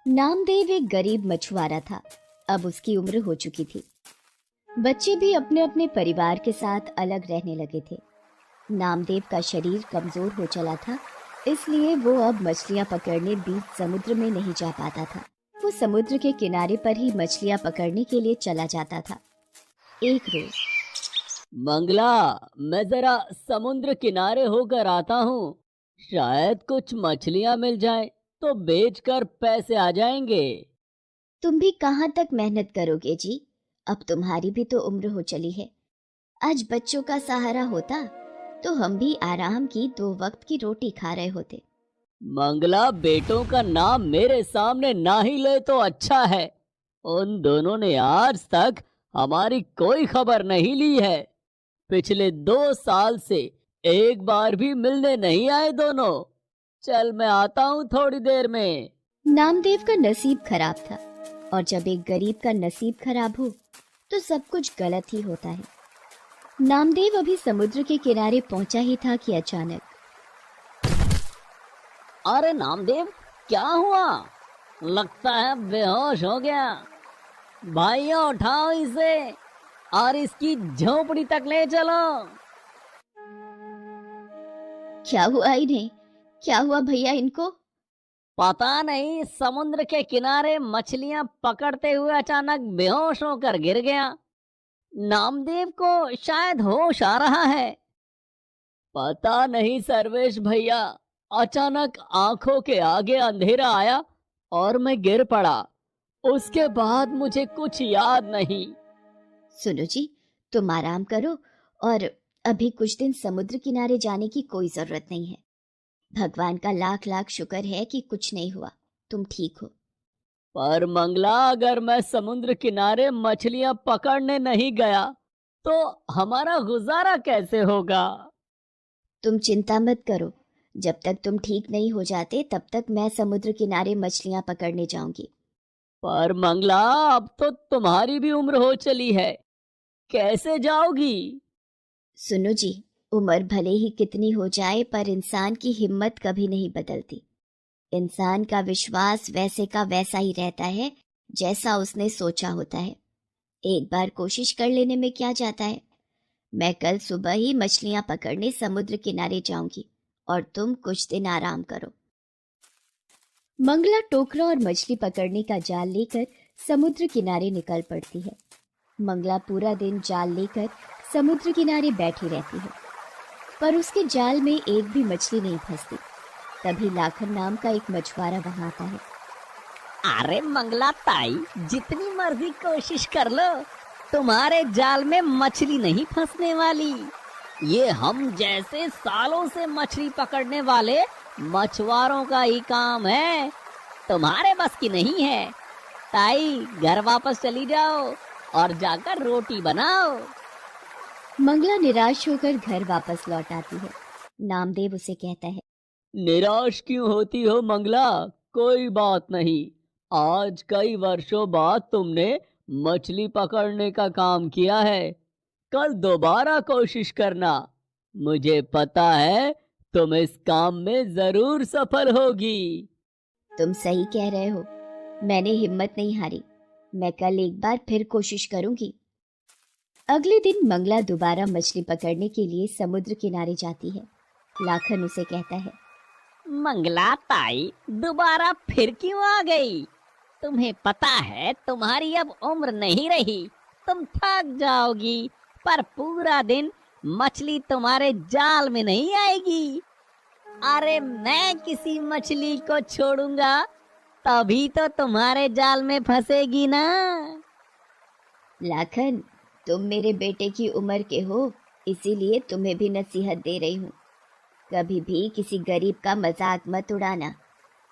नामदेव एक गरीब मछुआरा था। अब उसकी उम्र हो चुकी थी। बच्चे भी अपने अपने परिवार के साथ अलग रहने लगे थे। नामदेव का शरीर कमजोर हो चला था, इसलिए वो अब मछलियां पकड़ने बीच समुद्र में नहीं जा पाता था। वो समुद्र के किनारे पर ही मछलियां पकड़ने के लिए चला जाता था। एक रोज मंगला, मैं जरा समुद्र किनारे होकर आता हूँ। शायद कुछ मछलियाँ मिल जाएं तो बेचकर पैसे आ जाएंगे। तुम भी कहाँ तक मेहनत करोगे जी? अब तुम्हारी भी तो उम्र हो चली है। आज बच्चों का सहारा होता तो हम भी आराम की 2 वक्त की रोटी खा रहे होते। मंगला, बेटों का नाम मेरे सामने ना ही ले तो अच्छा है। उन दोनों ने आज तक हमारी कोई खबर नहीं ली है। पिछले 2 साल से एक बार भी मिलने नहीं आए दोनों। चल, मैं आता हूँ थोड़ी देर में। नामदेव का नसीब खराब था, और जब एक गरीब का नसीब खराब हो तो सब कुछ गलत ही होता है। नामदेव अभी समुद्र के किनारे पहुंचा ही था कि अचानक अरे नामदेव, क्या हुआ? लगता है बेहोश हो गया। भाइयों, उठाओ इसे और इसकी झोपड़ी तक ले चलो। क्या हुआ इन्हें? क्या हुआ भैया इनको? पता नहीं, समुद्र के किनारे मछलियां पकड़ते हुए अचानक बेहोश होकर गिर गया। नामदेव को शायद होश आ रहा है। पता नहीं सर्वेश भैया, अचानक आंखों के आगे अंधेरा आया और मैं गिर पड़ा। उसके बाद मुझे कुछ याद नहीं। सुनो जी, तुम आराम करो, और अभी कुछ दिन समुद्र किनारे जाने की कोई जरूरत नहीं है। भगवान का लाख लाख शुक्र है कि कुछ नहीं हुआ, तुम ठीक हो। पर मंगला, अगर मैं समुद्र किनारे मछलियां पकड़ने नहीं गया तो हमारा गुजारा कैसे होगा? तुम चिंता मत करो, जब तक तुम ठीक नहीं हो जाते तब तक मैं समुद्र किनारे मछलियां पकड़ने जाऊंगी। पर मंगला, अब तो तुम्हारी भी उम्र हो चली है, कैसे जाओगी? सुनो जी, उम्र भले ही कितनी हो जाए पर इंसान की हिम्मत कभी नहीं बदलती। इंसान का विश्वास वैसे का वैसा ही रहता है जैसा उसने सोचा होता है। एक बार कोशिश कर लेने में क्या जाता है। मैं कल सुबह ही मछलियां पकड़ने समुद्र किनारे जाऊंगी, और तुम कुछ दिन आराम करो। मंगला टोकरा और मछली पकड़ने का जाल लेकर समुद्र किनारे निकल पड़ती है। मंगला पूरा दिन जाल लेकर समुद्र किनारे बैठी रहती है, पर उसके जाल में एक भी मछली नहीं फंसती। तभी लाखन नाम का एक मछुआरा वहां आता है। अरे मंगला ताई, जितनी मर्जी कोशिश कर लो, तुम्हारे जाल में मछली नहीं फंसने वाली। ये हम जैसे सालों से मछली पकड़ने वाले मछुआरों का ही काम है, तुम्हारे बस की नहीं है। ताई, घर वापस चली जाओ और जाकर रोटी बनाओ। मंगला निराश होकर घर वापस लौट आती है। नामदेव उसे कहता है, निराश क्यों होती हो मंगला? कोई बात नहीं, आज कई वर्षों बाद तुमने मछली पकड़ने का काम किया है। कल दोबारा कोशिश करना। मुझे पता है तुम इस काम में जरूर सफल होगी। तुम सही कह रहे हो, मैंने हिम्मत नहीं हारी। मैं कल एक बार फिर कोशिश करूंगी। अगले दिन मंगला दोबारा मछली पकड़ने के लिए समुद्र किनारे जाती है। लाखन उसे कहता है, मंगला ताई, दोबारा फिर क्यों आ गई? तुम्हें पता है तुम्हारी अब उम्र नहीं रही, तुम थक जाओगी। पर पूरा दिन मछली तुम्हारे जाल में नहीं आएगी। अरे मैं किसी मछली को छोड़ूंगा तभी तो तुम्हारे जाल में फंसेगी ना। लाखन, तुम मेरे बेटे की उम्र के हो, इसीलिए तुम्हें भी नसीहत दे रही हूँ। कभी भी किसी गरीब का मजाक मत उड़ाना।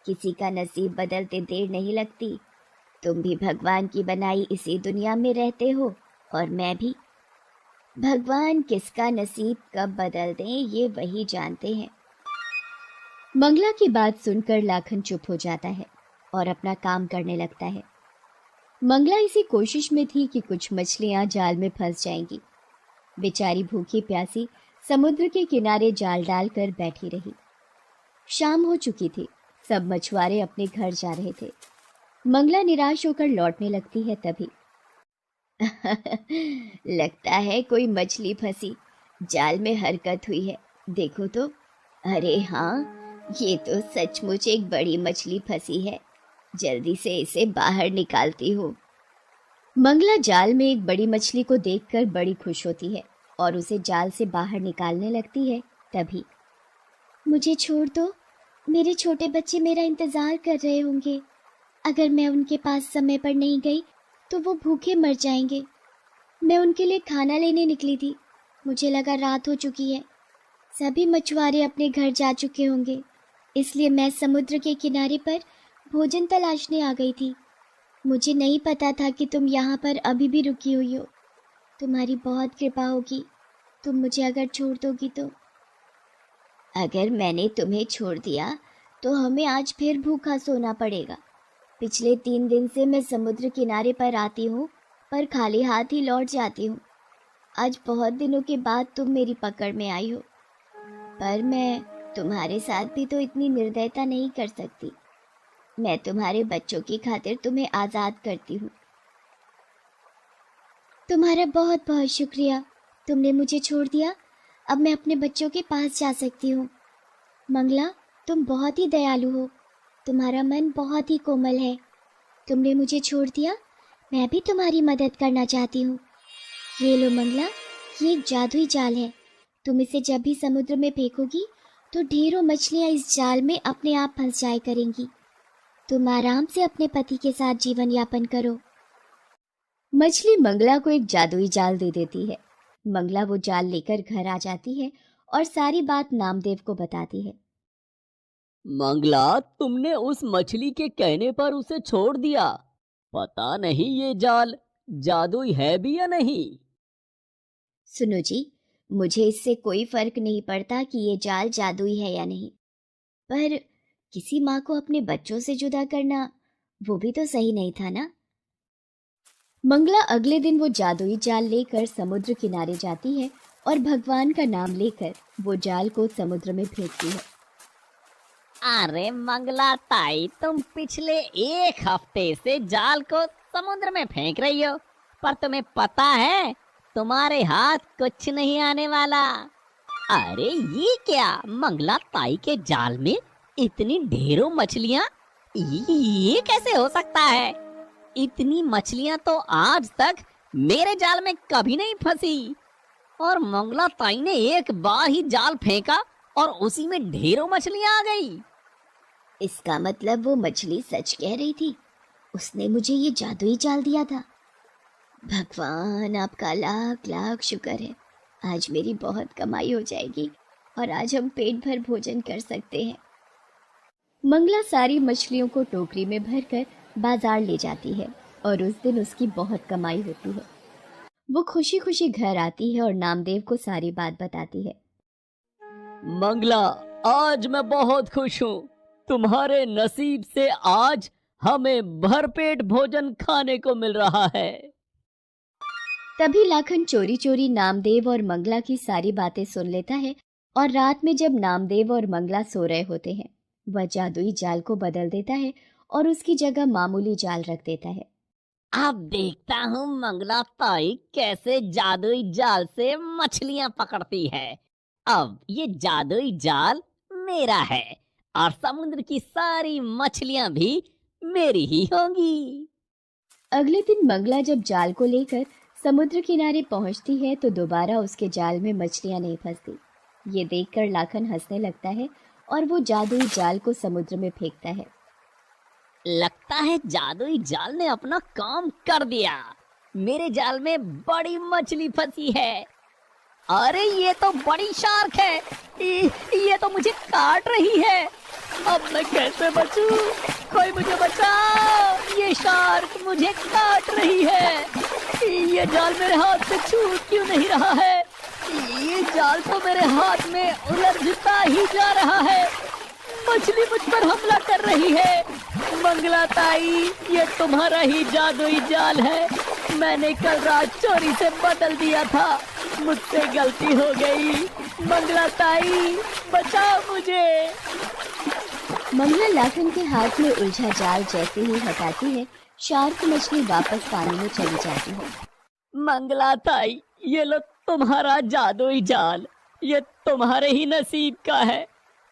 किसी का नसीब बदलते देर नहीं लगती। तुम भी भगवान की बनाई इसी दुनिया में रहते हो, और मैं भी। भगवान किसका नसीब कब बदल दें ये वही जानते हैं। मंगला की बात सुनकर लाखन चुप हो जाता है और अपना काम करने लगता है। मंगला इसी कोशिश में थी कि कुछ मछलियां जाल में फंस जाएंगी। बेचारी भूखी प्यासी समुद्र के किनारे जाल डालकर बैठी रही। शाम हो चुकी थी, सब मछुआरे अपने घर जा रहे थे। मंगला निराश होकर लौटने लगती है तभी लगता है कोई मछली फंसी, जाल में हरकत हुई है, देखो तो। अरे हाँ, ये तो सचमुच एक बड़ी मछली फंसी है, जल्दी से इसे बाहर निकालती हूँ। मंगला जाल में एक बड़ी मछली को देखकर बड़ी खुश होती है और उसे जाल से बाहर निकालने लगती है तभी मुझे छोड़ दो, मेरे छोटे बच्चे मेरा इंतजार कर रहे होंगे। अगर मैं उनके पास समय पर नहीं गई तो वो भूखे मर जाएंगे। मैं उनके लिए खाना लेने निकली थी, मुझे लगा रात हो चुकी है, सभी मछुआरे अपने घर जा चुके होंगे, इसलिए मैं समुद्र के किनारे पर भोजन तलाशने आ गई थी। मुझे नहीं पता था कि तुम यहाँ पर अभी भी रुकी हुई हो। तुम्हारी बहुत कृपा होगी, तुम मुझे अगर छोड़ दोगी तो। अगर मैंने तुम्हें छोड़ दिया तो हमें आज फिर भूखा सोना पड़ेगा। पिछले 3 दिन से मैं समुद्र किनारे पर आती हूँ पर खाली हाथ ही लौट जाती हूँ। आज बहुत दिनों के बाद तुम मेरी पकड़ में आई हो, पर मैं तुम्हारे साथ भी तो इतनी निर्दयता नहीं कर सकती। मैं तुम्हारे बच्चों की खातिर तुम्हें आज़ाद करती हूँ। तुम्हारा बहुत बहुत शुक्रिया, तुमने मुझे छोड़ दिया। अब मैं अपने बच्चों के पास जा सकती हूँ। मंगला, तुम बहुत ही दयालु हो, तुम्हारा मन बहुत ही कोमल है। तुमने मुझे छोड़ दिया, मैं भी तुम्हारी मदद करना चाहती हूँ। ये लो मंगला, ये एक जादुई जाल है। तुम इसे जब भी समुद्र में फेंकोगी तो ढेरों मछलियाँ इस जाल में अपने आप फंस जाया करेंगी। तुम आराम से अपने पति के साथ जीवन यापन करो। मछली मंगला को एक जादुई जाल दे देती है। मंगला वो जाल लेकर घर आ जाती है और सारी बात नामदेव को बताती है। मंगला, तुमने उस मछली के कहने पर उसे छोड़ दिया। पता नहीं ये जाल जादुई है भी या नहीं। सुनो जी, मुझे इससे कोई फर्क नहीं पड़ता कि ये जाल जादुई है या नहीं, पर किसी माँ को अपने बच्चों से जुदा करना वो भी तो सही नहीं था ना। मंगला अगले दिन वो जादुई जाल लेकर समुद्र किनारे जाती है और भगवान का नाम लेकर वो जाल को समुद्र में फेंकती है। अरे मंगला ताई, तुम पिछले 1 हफ्ते से जाल को समुद्र में फेंक रही हो, पर तुम्हें पता है तुम्हारे हाथ कुछ नहीं आने वाला। अरे ये क्या, मंगला ताई के जाल में इतनी ढेरों मछलियाँ, ये कैसे हो सकता है? इतनी मछलियाँ तो आज तक मेरे जाल में कभी नहीं फंसी। और मंगला ताई ने एक बार ही जाल फेंका और उसी में ढेरों मछलियाँ आ गई। इसका मतलब वो मछली सच कह रही थी, उसने मुझे ये जादुई जाल दिया था। भगवान, आपका लाख लाख शुक्र है, आज मेरी बहुत कमाई हो जाएगी और आज हम पेट भर भोजन कर सकते हैं। मंगला सारी मछलियों को टोकरी में भरकर बाजार ले जाती है और उस दिन उसकी बहुत कमाई होती है। वो खुशी खुशी घर आती है और नामदेव को सारी बात बताती है। मंगला, आज मैं बहुत खुश हूँ। तुम्हारे नसीब से आज हमें भरपेट भोजन खाने को मिल रहा है। तभी लाखन चोरी चोरी नामदेव और मंगला की सारी बातें सुन लेता है और रात में जब नामदेव और मंगला सो रहे होते हैं, वह जादुई जाल को बदल देता है और उसकी जगह मामूली जाल रख देता है। अब देखता हूँ मंगला ताई कैसे जादुई जाल से मछलियाँ पकड़ती है। अब ये जादुई जाल मेरा है और समुद्र की सारी मछलियाँ भी मेरी ही होंगी। अगले दिन मंगला जब जाल को लेकर समुद्र किनारे पहुंचती है तो दोबारा उसके जाल में मछलियां नहीं फंसती। ये देखकर लाखन हंसने लगता है और वो जादुई जाल को समुद्र में फेंकता है। लगता है जादुई जाल ने अपना काम कर दिया। मेरे जाल में बड़ी मछली फंसी है। अरे ये तो बड़ी शार्क है, ये तो मुझे काट रही है। अब मैं कैसे बचूं? कोई मुझे बचाओ, ये शार्क मुझे काट रही है। ये जाल मेरे हाथ से छूट क्यों नहीं रहा है? ये जाल तो मेरे हाथ में उलझता ही जा रहा है। मछली मुझ पर हमला कर रही है। मंगला ताई, ये तुम्हारा ही जादुई जाल है। मैंने कल रात चोरी से बदल दिया था, मुझसे गलती हो गई। मंगला ताई, बचाओ मुझे। मंगला लाखन के हाथ में उलझा जाल जैसे ही हटाती है, शार्क मछली वापस पानी में चली जाती है। मंगला ताई, ये लो तुम्हारा जादुई जाल, ये तुम्हारे ही नसीब का है।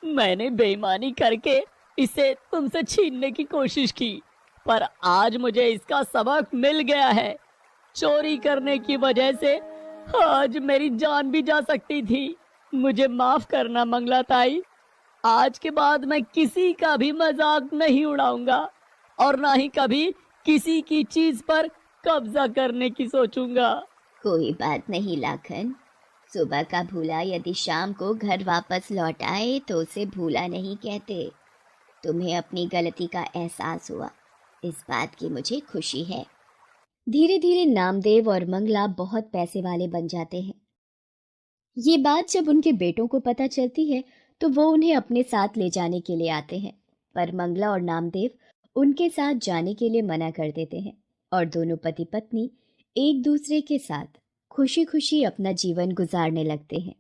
मैंने बेईमानी करके इसे तुमसे छीनने की कोशिश की, पर आज मुझे इसका सबक मिल गया है। चोरी करने की वजह से आज मेरी जान भी जा सकती थी। मुझे माफ करना मंगला ताई। आज के बाद मैं किसी का भी मजाक नहीं उड़ाऊंगा और ना ही कभी किसी की चीज पर कब्जा करने की सोचूंगा। कोई बात नहीं लाखन, सुबह का भूला यदि शाम को घर वापस लौट आए तो उसे भूला नहीं कहते। तुम्हें अपनी गलती का एहसास हुआ, इस बात की मुझे खुशी है। धीरे धीरे नामदेव और मंगला बहुत पैसे वाले बन जाते हैं। ये बात जब उनके बेटों को पता चलती है तो वो उन्हें अपने साथ ले जाने के लिए आते हैं, पर मंगला और नामदेव उनके साथ जाने के लिए मना कर देते हैं और दोनों पति पत्नी एक दूसरे के साथ खुशी खुशी अपना जीवन गुजारने लगते हैं।